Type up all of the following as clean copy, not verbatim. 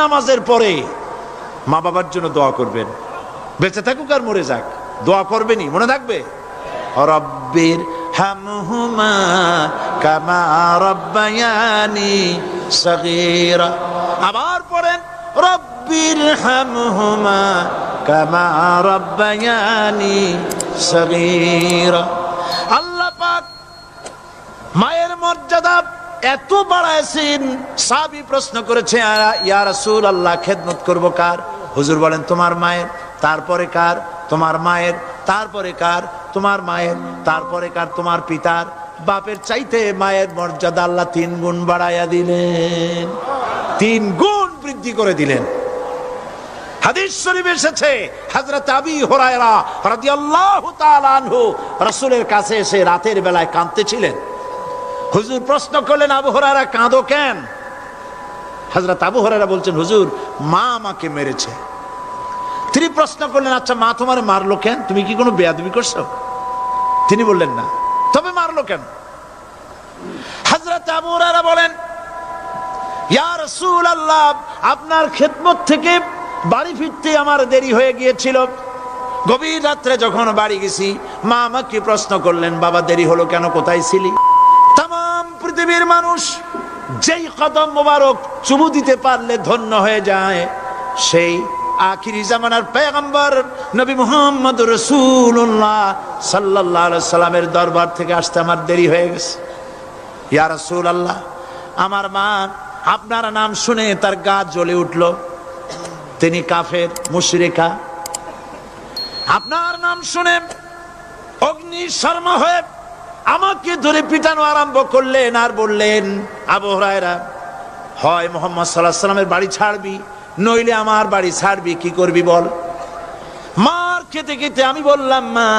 নামাজের পরে মা বাবার জন্য দোয়া করবেন, বেঁচে থাকুক আর মরে যাক, দোয়া করবেনই, মনে থাকবে। রব্বির হামহুমা কামা রব্বায়ানি সগীরা। আবার পড়েন রব্বির হামহুমা কামা রব্বায়ানি সগীরা। আল্লাহ পাক মায়ের মর্যাদা এত বাড়াইছেন, সাহাবী প্রশ্ন করেছে ইয়া রাসূলুল্লাহ খেদমত করব কার? হুজুর বলেন তোমার মায়ের, তারপরে কার? তোমার মায়ের, তারপরে কার? তোমার মায়ের, তারপরে কার? তোমার পিতার। বাপের চাইতে মায়ের মর্যাদা আল্লাহ 3 গুণ বাড়াইয়া দিলেন, 3 গুণ বৃদ্ধি করে দিলেন। হাদিস শরীফে এসেছে হযরত আবী হুরায়রা রাদিয়াল্লাহু তাআলা আনহু রাসূলের কাছে এসে রাতের বেলায় কাঁদতেছিলেন। হুজুর প্রশ্ন করলেন আবু হুরায়রা কাঁদো কেন? হযরত আবু হুরায়রা বলছেন হুজুর মা আমাকে মেরেছে। তিনি প্রশ্ন করলেন আচ্ছা মা তোমার মারলো কেন? তুমি কি কোনো বেয়াদবি করছো? তিনি বললেন না, তবে মারলো কেন? হযরত আবু হুরায়রা বলেন ইয়া রাসূলুল্লাহ আপনার খেদমত থেকে বাড়ি ফিরতে আমার দেরি হয়ে গিয়েছিল। গভীর রাত্রে যখন বাড়ি গেছি মা আমাকে প্রশ্ন করলেন বাবা দেরি হলো কেন, কোথায় ছিলি? তাম পৃথিবীর মানুষ যেই কদম মোবারক চুমু দিতে পারলে ধন্য হয়ে যায়, সেই আখিরি জামানার পয়গম্বর নবী মুহাম্মদ রাসূলুল্লাহ সাল্লাল্লাহু আলাইহি সাল্লামের দরবার থেকে আসতে আমার দেরি হয়ে গেছে। ইয়া রাসূলুল্লাহ আমার মা আপনার নাম শুনে তার গা জ্বলে উঠল, তিনি কাফের মুশরিকা। আপনার নাম শুনে অগ্নি শর্মা হয়ে আমাকে ধরে পিটানো আরম্ভ করলেন আর বললেন আবু হুরায়রা হয় মুহাম্মদ সাল্লাল্লাহু আলাইহি সাল্লামের বাড়ি ছাড়বি নইলে আমার বাড়ি ছাড়বি, কি করবি বল। মার খেতে খেতে আমি বললাম মা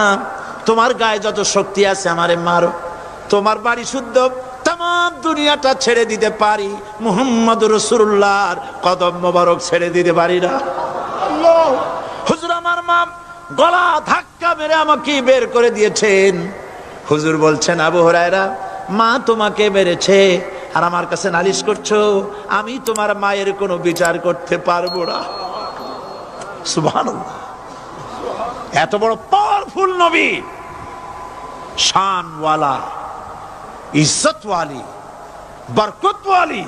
তোমার গায়ে যত শক্তি আছে আমারে মারো, তোমার বাড়ি শুদ্ধ তাম দুনিয়াটা ছেড়ে দিতে পারি, মুহাম্মদ রাসূলুল্লাহর কদম মোবারক ছেড়ে দিতে পারি না। হুজুর আমার মা গলা ধাক্কা মেরে আমাকে বের করে দিয়েছেন। হুজুর বলছেন আবু হুরায়রা মা তোমাকে মেরেছে আর আমার কাছে নালিশ করছো, আমি তোমার মায়ের কোনো বিচার করতে পারবো না। সুবহানাল্লাহ, এত বড় পাওয়ারফুল নবী, শানওয়ালা, ইজ্জতওয়ালি, বরকতওয়ালি,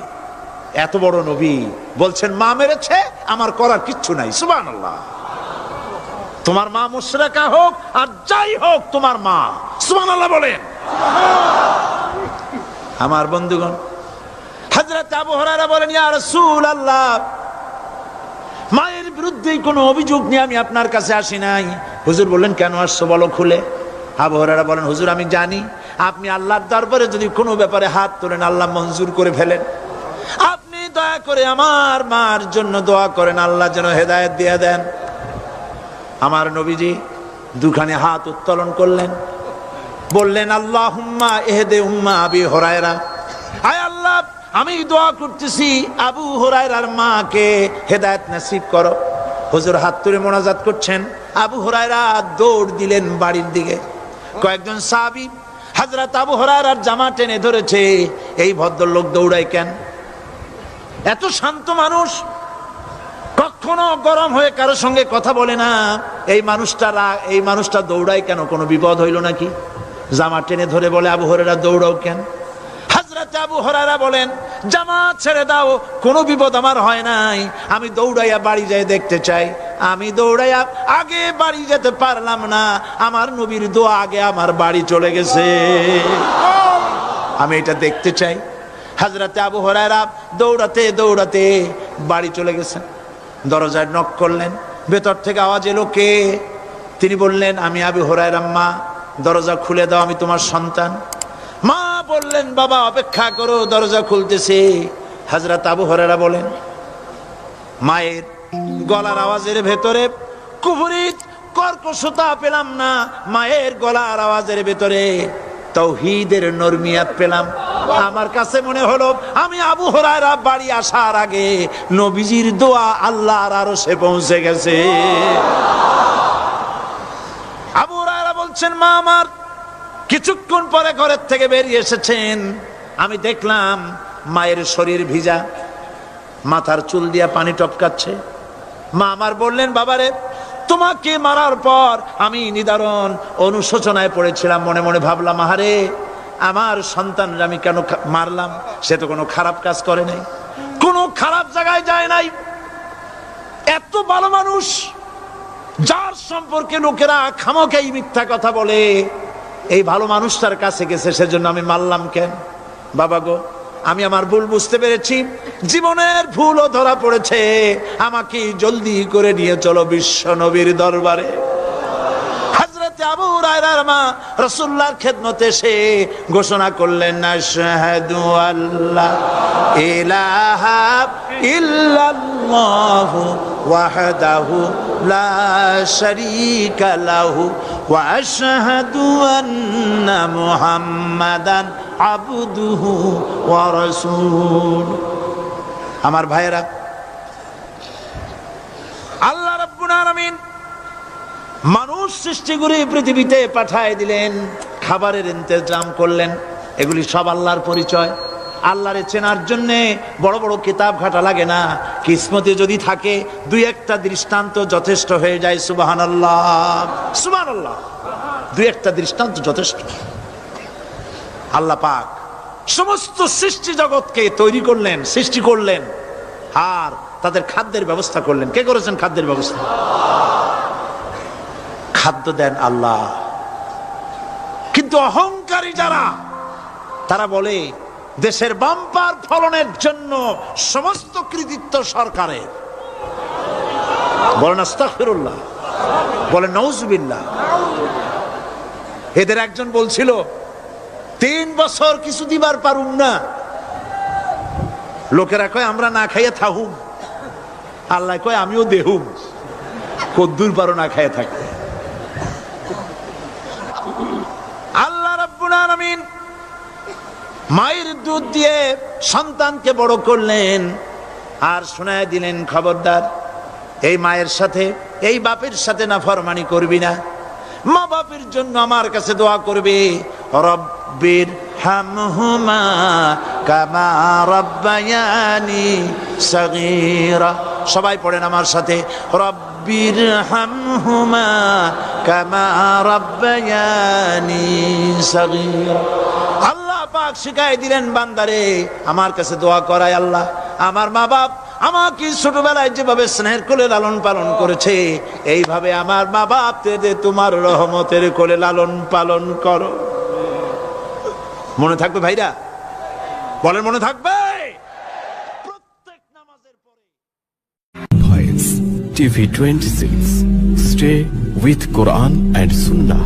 এত বড় নবী বলছেন মা মেরেছে আমার করার কিচ্ছু নাই। সুবহানাল্লাহ, তোমার মা মুশরিকা হোক আর যাই হোক তোমার মা। সুবহানাল্লাহ বলেন। আমার বন্ধুগণ হযরত আবু হুরায়রা বলেন ইয়া রাসূলুল্লাহ মায়ের বিরুদ্ধে কোনো অভিযোগ নিয়ে আমি আপনার কাছে আসি নাই। হুজুর বললেন কেন আসছো বলো খুলে। আবু হুরায়রা বলেন হুজুর আমি জানি আপনি আল্লাহর দরবারে যদি কোনো ব্যাপারে হাত তোলেন আল্লাহ মঞ্জুর করে ফেলেন, আপনি দয়া করে আমার মার জন্য দোয়া করেন আল্লাহ যেন হেদায়েত দিয়ে দেন। আমার নবীজি দুখানে হাত উত্তোলন করলেন, বললেন আল্লাহুম্মা ইহদি উম্মা আবি হুরায়রা, আয় আল্লাহ আমি দোয়া করতেছি আবু হুরায়রার মাকে হেদায়েত নসিব করো। হুজুর হাত তুলে মোনাজাত করছেন, আবু হুরায়রা দৌড় দিলেন বাড়ির দিকে। কয়েকজন সাহাবী হযরত আবু হুরায়রার জামা টেনে ধরেছে, এই ভদ্রলোক দৌড়ায় কেন? এত শান্ত মানুষ, কখনো গরম হয়ে কারো সঙ্গে কথা বলে না, এই মানুষটা দৌড়ায় কেন? কোনো বিপদ হইল নাকি? জামা টেনে ধরে বলে আবু হুরায়রা দৌড়াও কেন? হযরত আবু হুরায়রা বলেন জামা ছেড়ে দাও, কোনো বিপদ আমার হয় নাই, আমি দৌড়াইয়া বাড়ি যাই দেখতে চাই। আমি দৌড়াইয়া আগে বাড়ি যেতে পারলাম না, আমার নবীর দোয়া আগে আমার বাড়ি চলে গেছে, আমি এটা দেখতে চাই। হযরত আবু হুরায়রা দৌড়াতে দৌড়াতে বাড়ি চলে গেছেন। দরজায় নক করলেন, ভেতর থেকে আওয়াজ এলো কে? তিনি বললেন আমি আবু হুরায়রা, মা দরজা খুলে দাও, আমি তোমার সন্তান। মা বললেন বাবা অপেক্ষা করো, দরজা খুলতেছে। হযরত আবু হুরায়রা বলেন মায়ের গলার আওয়াজের ভেতরে কুফরি কর্কশতা পেলাম না, মায়ের গলার আওয়াজের ভেতরে তাওহীদের নরমিয়াত পেলাম। আমার কাছে মনে হলো আমি আবু হুরায়রা বাড়ি আসার আগে নবীজির দোয়া আল্লাহর আরশে পৌঁছে গেছে। আবু হুরায়রা বলছেন মা আমার কিছুক্ষণ পরে ঘরের থেকে বেরিয়ে এসেছেন, আমি দেখলাম মায়ের শরীর ভিজা, মাথার চুল দিয়া পানি টপকাচ্ছে। মা আমার বললেন, বাবারে তোমাকে মারার পর আমি নিদারুণ অনুশোচনায় পড়েছিলাম। মনে মনে ভাবলাম, আহারে আমার সন্তানরা আমি কেন মারলাম? সে তো কোনো খারাপ কাজ করে নাই, কোনো খারাপ জায়গায় যায় নাই। এত ভালো মানুষ যার সম্পর্কে লোকেরা খামোকাই মিথ্যা কথা বলে, এই ভালো মানুষটার কাছে গেছে, সেজন্য আমি মারলাম কেন? বাবা গো, আমি আমার ভুল বুঝতে পেরেছি, জীবনের ভুলও ধরা পড়েছে, আমাকে জলদি করে নিয়ে চলো বিশ্ব নবীর দরবারে। হযরত আবু হুরায়রার মা রাসূলুল্লাহর খেদমতে এসে ঘোষণা করলেন, আশহাদু আল্লা ইলাহা ইল্লাল্লাহু ওয়াহদাহু লা শারীকা লাহু ওয়া আশহাদু আন্না মুহাম্মাদান আবদুহু ওয়া রাসূলুহু। আমার ভাইয়েরা, আল্লাহ রাব্বুল আলামিন মানুষ সৃষ্টি করে পৃথিবীতে পাঠায় দিলেন, খাবারের ইন্তজাম করলেন। এগুলি সব আল্লাহর পরিচয়। আল্লাহরে চেনার জন্য বড় বড় কিতাব ঘাটা লাগে না, কিসমতে যদি থাকে দুই একটা দৃষ্টান্ত যথেষ্ট হয়ে যায়। সুবহানাল্লাহ, সুবহানাল্লাহ, দুই একটা দৃষ্টান্ত যথেষ্ট। আল্লাহ পাক সমস্ত সৃষ্টি জগৎকে তৈরি করলেন, সৃষ্টি করলেন, আর তাদের খাদ্যের ব্যবস্থা করলেন। কে করেছেন খাদ্যের ব্যবস্থা? খাদ্য দেন আল্লাহ। কিন্তু অহংকারী যারা, তারা বলে দেশের বাম্পার ফলনের জন্য সমস্ত কৃতিত্ব সরকারের। বলেন আস্তাগফিরুল্লাহ, বলেন নাউজুবিল্লাহ। এদের একজন বলছিল, 3 বছর কিছু দিবার পারুম না। লোকেরা কয় আমরা না খাইয়ে থাকুম, আল্লাহ কয় আমিও দেহুম। কদ্দুর পারো না খাইয়ে থাকতে। আল্লাহ রাব্বুল আলামিন মায়ের দুধ দিয়ে সন্তানকে বড় করলেন, আর শোনায় দিলেন, খবরদার এই মায়ের সাথে, এই বাপের সাথে নাফরমানি করবি না। মা বাপের জন্য আমার কাছে দোয়া করবে, রব্বির হামহুমা কামা রাব্বায়ানি সাগীরা। সবাই পড়েন আমার সাথে, রব্বির হামহুমা কামা রাব্বায়ানি সাগীরা। আল্লাহ পাক শিখাই দিলেন, বান্দারে আমার কাছে দোয়া করায়, আল্লাহ আমার মা বাপ আমাকে ছোটবেলায় যেভাবে স্নেহের কোলে লালন পালন করেছে, এইভাবে আমার মা বাপ তোমার রহমতের কোলে লালন পালন করো। মনে থাকবে ভাইরা? বলেন মনে থাকবে? প্রত্যেক নামাজের পরে voice TV 26 stay with Quran and Sunnah.